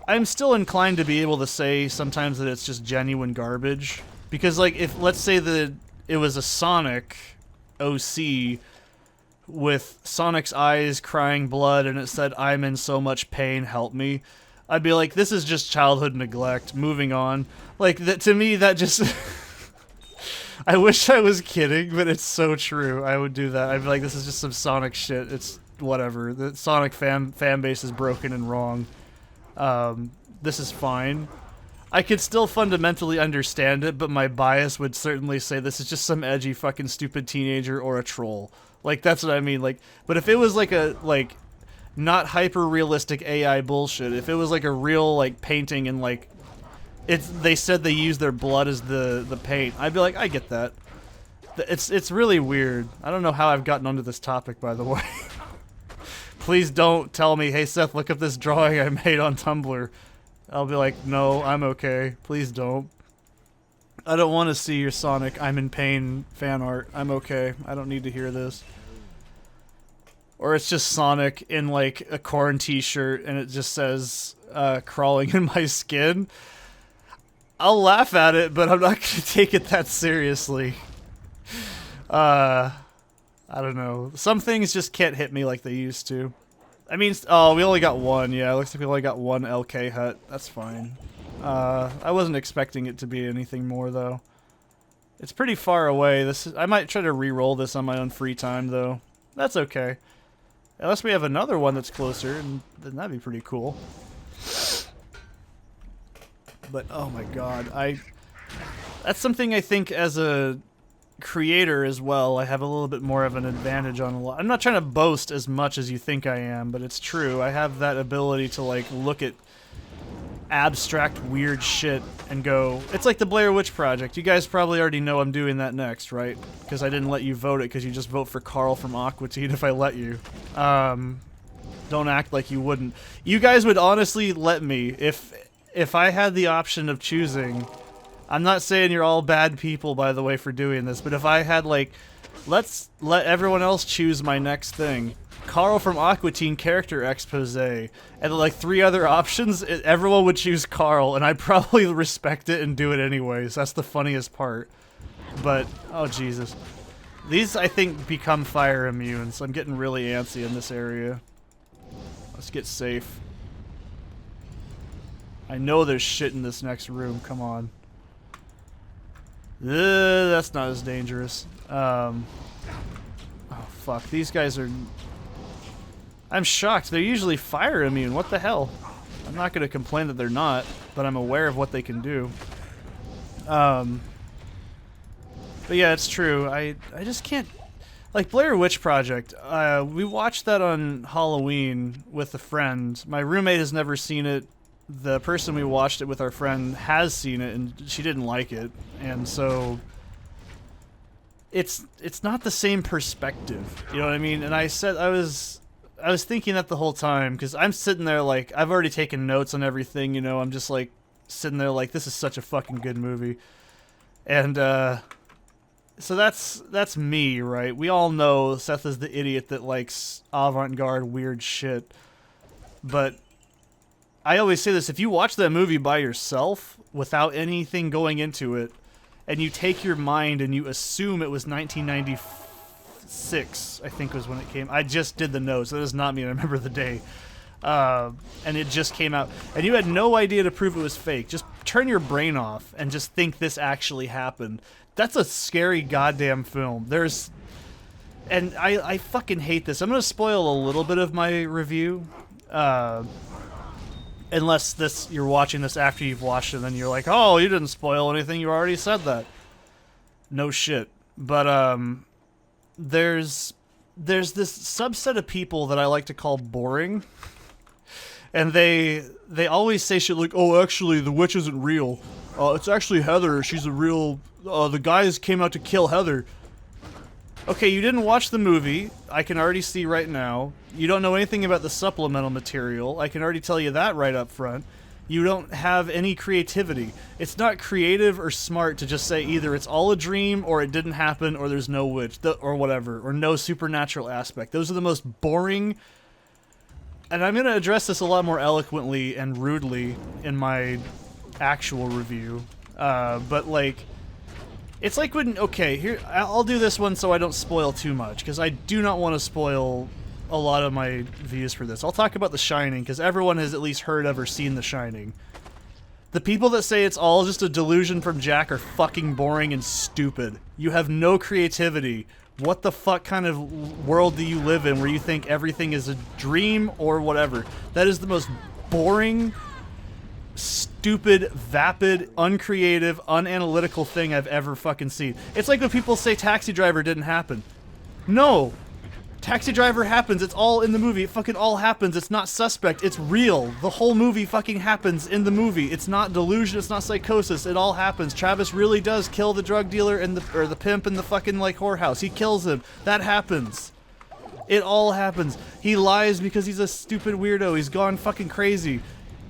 I'm still inclined to be able to say sometimes that it's just genuine garbage. Because, like, if, let's say that it was a Sonic OC with Sonic's eyes crying blood and it said, I'm in so much pain, help me, I'd be like, this is just childhood neglect, moving on. Like, that, to me, that just... I wish I was kidding, but it's so true. I would do that. I'd be like, this is just some Sonic shit. It's whatever. The Sonic fan base is broken and wrong. This is fine. I could still fundamentally understand it, but my bias would certainly say this is just some edgy fucking stupid teenager or a troll. Like, that's what I mean. Like, but if it was like a, like, not hyper-realistic AI bullshit, if it was like a real, like, painting and, like, they said they used their blood as the paint, I'd be like, I get that. It's really weird. I don't know how I've gotten onto this topic, by the way. Please don't tell me, hey Seth, look up this drawing I made on Tumblr. I'll be like, no, I'm okay. Please don't. I don't want to see your Sonic I'm in pain fan art. I'm okay. I don't need to hear this. Or it's just Sonic in like a Korn t-shirt and it just says, crawling in my skin. I'll laugh at it, but I'm not going to take it that seriously. I don't know. Some things just can't hit me like they used to. I mean, oh, we only got one. Yeah, it looks like we only got one LK hut. That's fine. I wasn't expecting it to be anything more, though. It's pretty far away. I might try to re-roll this on my own free time, though. That's okay. Unless we have another one that's closer, and then that'd be pretty cool. But, oh my god, that's something I think as a creator as well, I have a little bit more of an advantage on a lot. I'm not trying to boast as much as you think I am, but it's true. I have that ability to, like, look at abstract, weird shit and go, it's like the Blair Witch Project. You guys probably already know I'm doing that next, right? Because I didn't let you vote it because you just vote for Carl from Aqua Teen if I let you. Don't act like you wouldn't. You guys would honestly let me if I had the option of choosing. I'm not saying you're all bad people, by the way, for doing this, but if I had, like, let's let everyone else choose my next thing. Carl from Aqua Teen character expose, and like 3 other options, everyone would choose Carl, and I'd probably respect it and do it anyways. That's the funniest part. But, oh Jesus. These, I think, become fire immune, so I'm getting really antsy in this area. Let's get safe. I know there's shit in this next room, come on. That's not as dangerous. Oh fuck, these guys are... I'm shocked. They're usually fire immune. What the hell? I'm not going to complain that they're not, but I'm aware of what they can do. But yeah, it's true. I just can't... Like, Blair Witch Project, we watched that on Halloween with a friend. My roommate has never seen it. The person we watched it with, our friend, has seen it, and she didn't like it. And so... It's not the same perspective. You know what I mean? And I was thinking that the whole time, because I'm sitting there like, I've already taken notes on everything, you know, I'm just like, sitting there like, this is such a fucking good movie. And, so that's me, right? We all know Seth is the idiot that likes avant-garde weird shit. But I always say this, if you watch that movie by yourself, without anything going into it, and you take your mind and you assume it was 1996, I think was when it came. I just did the notes. That does not mean I remember the day. And it just came out. And you had no idea to prove it was fake. Just turn your brain off and just think this actually happened. That's a scary goddamn film. And I fucking hate this. I'm going to spoil a little bit of my review. Unless you're watching this after you've watched it, and then you're like, oh, you didn't spoil anything, you already said that. No shit. But, there's this subset of people that I like to call boring. And they always say shit like, oh, actually, the witch isn't real. It's actually Heather. She's a real... the guys came out to kill Heather. Okay, you didn't watch the movie. I can already see right now. You don't know anything about the supplemental material. I can already tell you that right up front. You don't have any creativity. It's not creative or smart to just say either it's all a dream or it didn't happen or there's no witch or whatever, or no supernatural aspect. Those are the most boring... And I'm going to address this a lot more eloquently and rudely in my actual review. But, like... It's like when... Okay, here... I'll do this one so I don't spoil too much, because I do not want to spoil a lot of my views for this. I'll talk about The Shining, because everyone has at least heard of or seen The Shining. The people that say it's all just a delusion from Jack are fucking boring and stupid. You have no creativity. What the fuck kind of world do you live in where you think everything is a dream or whatever? That is the most boring, stupid, vapid, uncreative, unanalytical thing I've ever fucking seen. It's like when people say Taxi Driver didn't happen. No! Taxi Driver happens, it's all in the movie, it fucking all happens, it's not suspect, it's real. The whole movie fucking happens in the movie. It's not delusion, it's not psychosis, it all happens. Travis really does kill the drug dealer and the pimp in the fucking, like, whorehouse. He kills him. That happens. It all happens. He lies because he's a stupid weirdo. He's gone fucking crazy.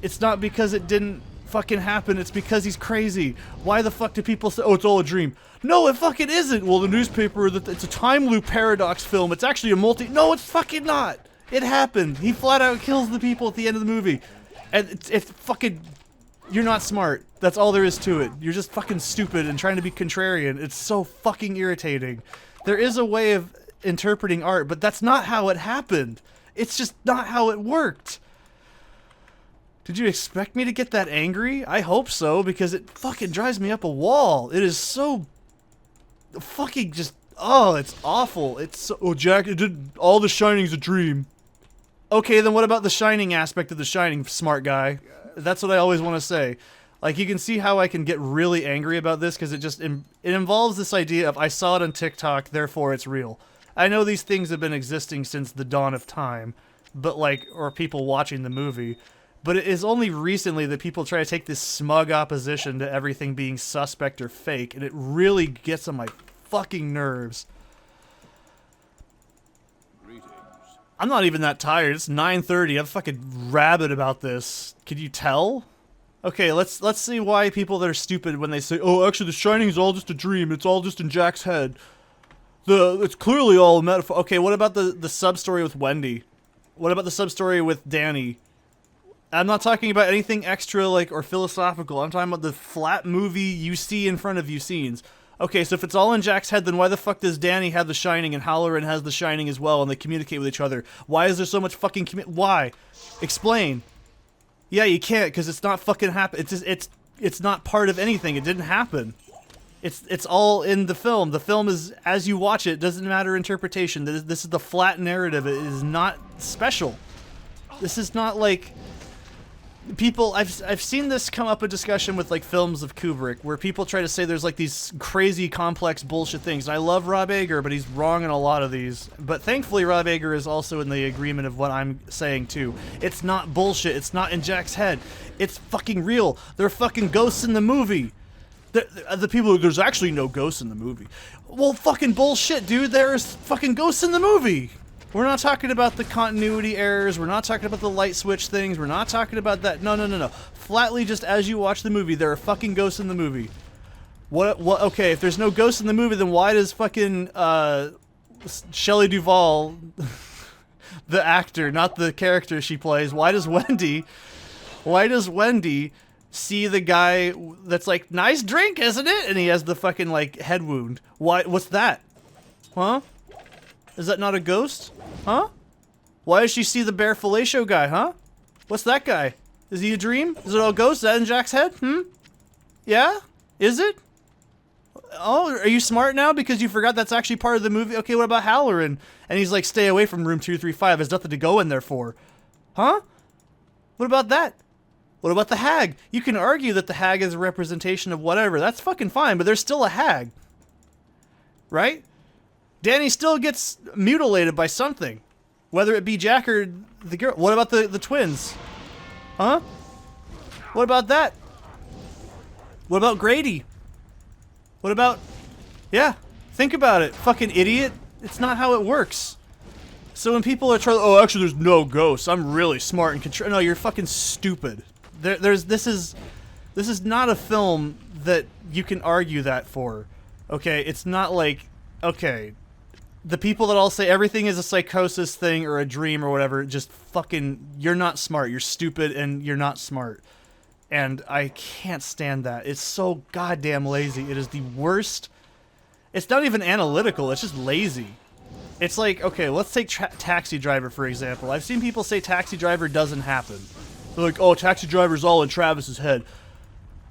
It's not because it didn't fucking happen, it's because he's crazy. Why the fuck do people say, oh, it's all a dream? No, it fucking isn't! Well, the newspaper, it's a time loop paradox film, it's actually a no, it's fucking not! It happened! He flat out kills the people at the end of the movie. And it's fucking... You're not smart. That's all there is to it. You're just fucking stupid and trying to be contrarian. It's so fucking irritating. There is a way of interpreting art, but that's not how it happened. It's just not how it worked. Did you expect me to get that angry? I hope so, because it fucking drives me up a wall. It is so fucking just... Oh, it's awful. It's so... Oh, Jack, all The Shining's a dream. Okay, then what about the Shining aspect of The Shining, smart guy? That's what I always want to say. Like, you can see how I can get really angry about this, because it involves this idea of, I saw it on TikTok, therefore it's real. I know these things have been existing since the dawn of time, but like, or people watching the movie. But it is only recently that people try to take this smug opposition to everything being suspect or fake, and it really gets on my fucking nerves. I'm not even that tired. It's 9:30. I'm fucking rabid about this. Can you tell? Okay, let's see why people that are stupid when they say, oh, actually, The Shining is all just a dream. It's all just in Jack's head. It's clearly all a metaphor. Okay, what about the sub-story with Wendy? What about the sub-story with Danny? I'm not talking about anything extra, like, or philosophical. I'm talking about the flat movie you see in front of you scenes. Okay, so if it's all in Jack's head, then why the fuck does Danny have The Shining and Halloran has The Shining as well and they communicate with each other? Why is there so much fucking why? Explain. Yeah, you can't, because it's not fucking happen. It's not part of anything. It didn't happen. It's all in the film. The film is, as you watch it, doesn't matter interpretation. This is the flat narrative. It is not special. This is not like people. I've seen this come up in discussion with like films of Kubrick, where people try to say there's like these crazy complex bullshit things. And I love Rob Ager, but he's wrong in a lot of these. But thankfully, Rob Ager is also in the agreement of what I'm saying too. It's not bullshit. It's not in Jack's head. It's fucking real. There are fucking ghosts in the movie. The people who there's actually no ghosts in the movie. Well, fucking bullshit, dude. There's fucking ghosts in the movie. We're not talking about the continuity errors. We're not talking about the light switch things. We're not talking about that. No. Flatly, just as you watch the movie, there are fucking ghosts in the movie. What? Okay, if there's no ghosts in the movie, then why does fucking Shelley Duvall, the actor, not the character she plays, why does Wendy see the guy that's like, nice drink, isn't it? And he has the fucking like head wound. Why? What's that? Huh? Is that not a ghost? Huh? Why does she see the bear fellatio guy, huh? What's that guy? Is he a dream? Is it all ghost? Is that in Jack's head? Yeah? Is it? Oh, are you smart now because you forgot that's actually part of the movie? Okay, what about Halloran? And he's like, stay away from room 235. There's nothing to go in there for. Huh? What about that? What about the hag? You can argue that the hag is a representation of whatever. That's fucking fine, but there's still a hag. Right? Danny still gets mutilated by something. Whether it be Jack or the girl. What about the twins? Huh? What about that? What about Grady? What about... Yeah, think about it. Fucking idiot. It's not how it works. So when people are trying... Oh, actually, there's no ghosts. I'm really smart and control... No, you're fucking stupid. This is not a film that you can argue that for. Okay, it's not like... Okay... The people that all say everything is a psychosis thing or a dream or whatever, just fucking, you're not smart. You're stupid and you're not smart. And I can't stand that. It's so goddamn lazy. It is the worst. It's not even analytical. It's just lazy. It's like, okay, let's take Taxi Driver, for example. I've seen people say Taxi Driver doesn't happen. They're like, oh, Taxi Driver's all in Travis's head.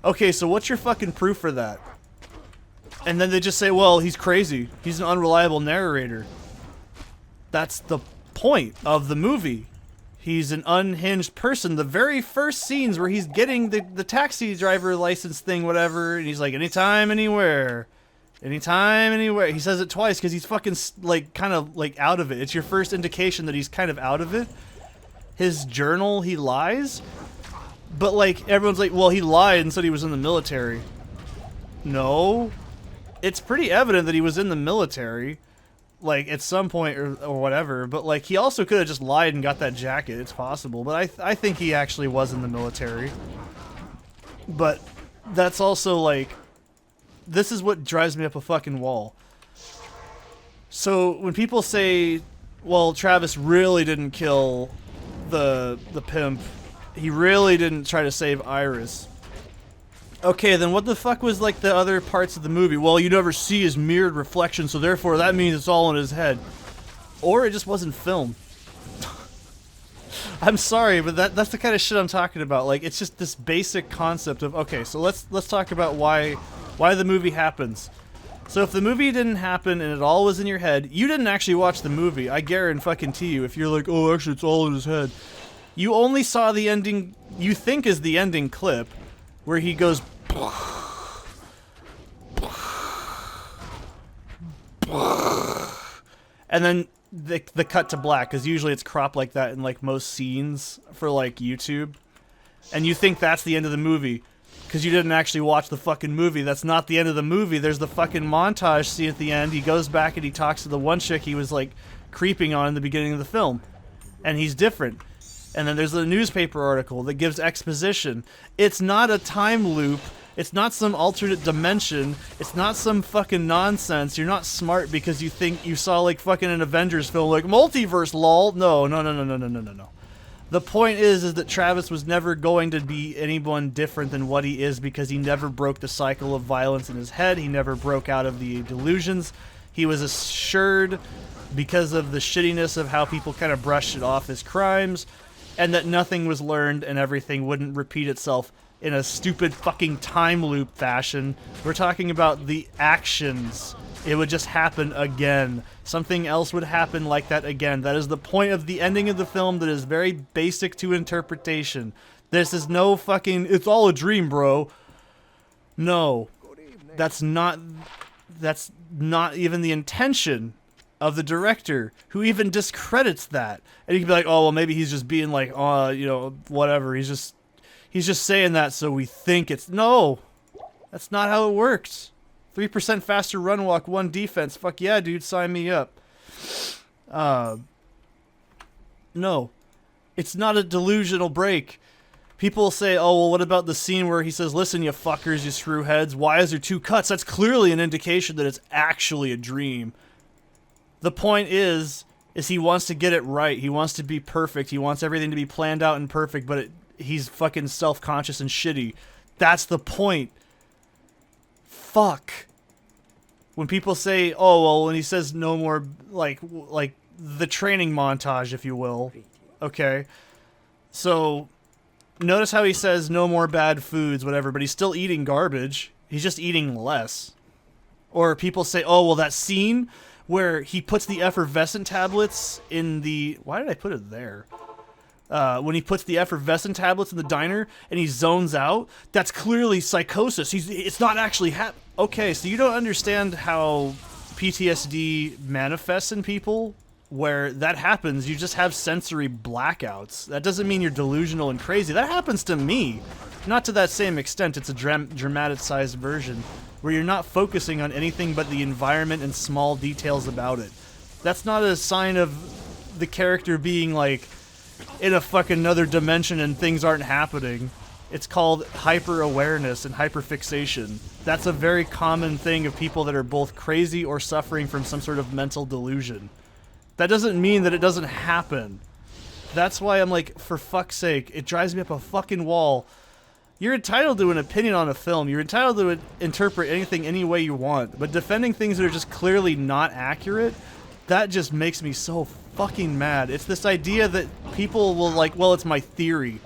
Okay, so what's your fucking proof for that? And then they just say, well, he's crazy. He's an unreliable narrator. That's the point of the movie. He's an unhinged person. The very first scenes where he's getting the taxi driver license thing, whatever, and he's like, anytime, anywhere. Anytime, anywhere. He says it twice because he's fucking, like, kind of, like, out of it. It's your first indication that he's kind of out of it. His journal, he lies. But, like, everyone's like, well, he lied and said he was in the military. No. It's pretty evident that he was in the military, like, at some point or whatever, but, like, he also could have just lied and got that jacket. It's possible, but I think he actually was in the military. But that's also, like, this is what drives me up a fucking wall. So when people say, well, Travis really didn't kill the pimp, he really didn't try to save Iris. Okay, then what the fuck was, like, the other parts of the movie? Well, you never see his mirrored reflection, so therefore that means it's all in his head. Or it just wasn't filmed. I'm sorry, but that's the kind of shit I'm talking about. Like, it's just this basic concept of, okay, so let's talk about why the movie happens. So if the movie didn't happen and it all was in your head, you didn't actually watch the movie. I guarantee you, if you're like, oh, actually, it's all in his head. You only saw the ending you think is the ending clip, where he goes, and then the cut to black, because usually it's cropped like that in like most scenes for like YouTube, and you think that's the end of the movie because you didn't actually watch the fucking movie. That's not the end of the movie. There's the fucking montage scene at the end. He goes back and he talks to the one chick he was like creeping on in the beginning of the film, and he's different. And then there's a newspaper article that gives exposition. It's not a time loop. It's not some alternate dimension. It's not some fucking nonsense. You're not smart because you think you saw like fucking an Avengers film like multiverse lol. No. The point is that Travis was never going to be anyone different than what he is because he never broke the cycle of violence in his head. He never broke out of the delusions. He was assured because of the shittiness of how people kind of brushed it off as crimes, and that nothing was learned and everything wouldn't repeat itself in a stupid fucking time loop fashion. We're talking about the actions It would just happen again. Something else would happen like that again. That is the point of the ending of the film that is very basic to interpretation. This is no fucking, it's all a dream, bro. No. That's not even the intention of the director, who even discredits that. And you can be like, oh, well, maybe he's just being like, you know, whatever. He's just saying that so we think it's... No. That's not how it works. 3% faster run walk, 1 defense. Fuck yeah, dude, sign me up. No. It's not a delusional break. People say, oh, well, what about the scene where he says, listen, you fuckers, you screwheads, why is there 2 cuts? That's clearly an indication that it's actually a dream. The point is he wants to get it right. He wants to be perfect. He wants everything to be planned out and perfect, but he's fucking self-conscious and shitty. That's the point. Fuck. When people say, oh, well, when he says no more, like the training montage, if you will. Okay. So, notice how he says no more bad foods, whatever, but he's still eating garbage. He's just eating less. Or people say, oh, well, that scene where he puts the effervescent tablets in the... Why did I put it there? When he puts the effervescent tablets in the diner and he zones out, that's clearly psychosis. It's not actually okay, so you don't understand how PTSD manifests in people? Where that happens, you just have sensory blackouts. That doesn't mean you're delusional and crazy. That happens to me. Not to that same extent. It's a dramaticized version where you're not focusing on anything but the environment and small details about it. That's not a sign of the character being like in a fucking another dimension and things aren't happening. It's called hyper-awareness and hyperfixation. That's a very common thing of people that are both crazy or suffering from some sort of mental delusion. That doesn't mean that it doesn't happen. That's why I'm like, for fuck's sake, it drives me up a fucking wall. You're entitled to an opinion on a film. You're entitled to interpret anything any way you want. But defending things that are just clearly not accurate, that just makes me so fucking mad. It's this idea that people will like, well, it's my theory.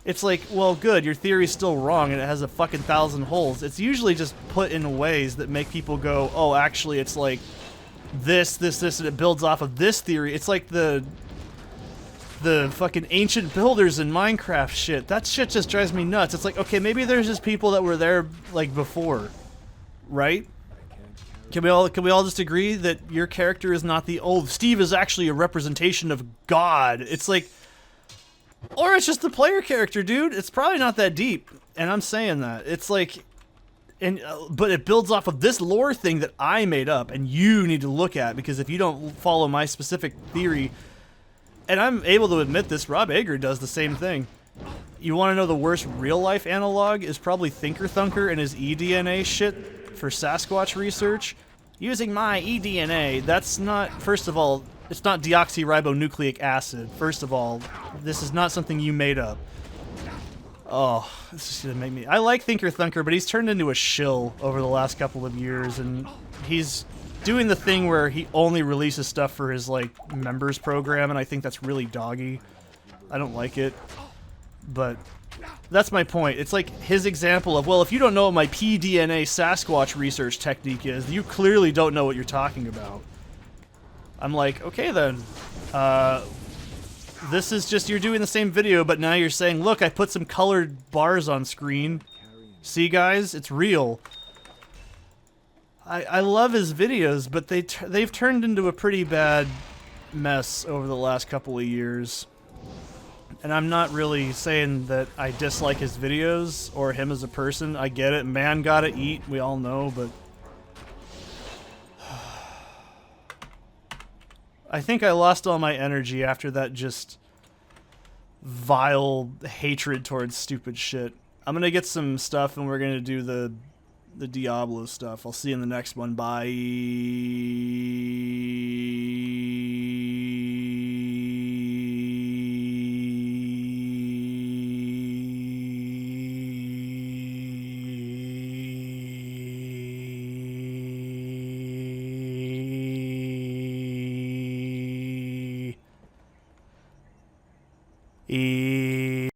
It's like, well, good, your theory's still wrong and it has a fucking 1,000 holes. It's usually just put in ways that make people go, oh, actually, it's like this, and it builds off of this theory. It's like the fucking ancient builders in Minecraft shit. That shit just drives me nuts. It's like, okay, maybe there's just people that were there, like, before. Right? Can we all just agree that your character is not the... Oh, Steve is actually a representation of God. It's like... Or it's just the player character, dude. It's probably not that deep. And I'm saying that. It's like... but it builds off of this lore thing that I made up, and you need to look at, because if you don't follow my specific theory... And I'm able to admit this, Rob Ager does the same thing. You want to know the worst real-life analog is probably Thinker Thunker and his eDNA shit for Sasquatch research. Using my eDNA, that's not, first of all, it's not deoxyribonucleic acid. First of all, this is not something you made up. Oh, this is gonna make me... I like Thinker Thunker, but he's turned into a shill over the last couple of years, and he's doing the thing where he only releases stuff for his, like, members program, and I think that's really doggy. I don't like it. But that's my point. It's like his example of, well, if you don't know what my pDNA Sasquatch research technique is, you clearly don't know what you're talking about. I'm like, okay then. This is just, you're doing the same video, but now you're saying, look, I put some colored bars on screen. See, guys? It's real. I love his videos, but they've turned into a pretty bad mess over the last couple of years. And I'm not really saying that I dislike his videos or him as a person. I get it. Man gotta eat. We all know, but... I think I lost all my energy after that just vile hatred towards stupid shit. I'm gonna get some stuff and we're gonna do the Diablo stuff. I'll see you in the next one. Bye.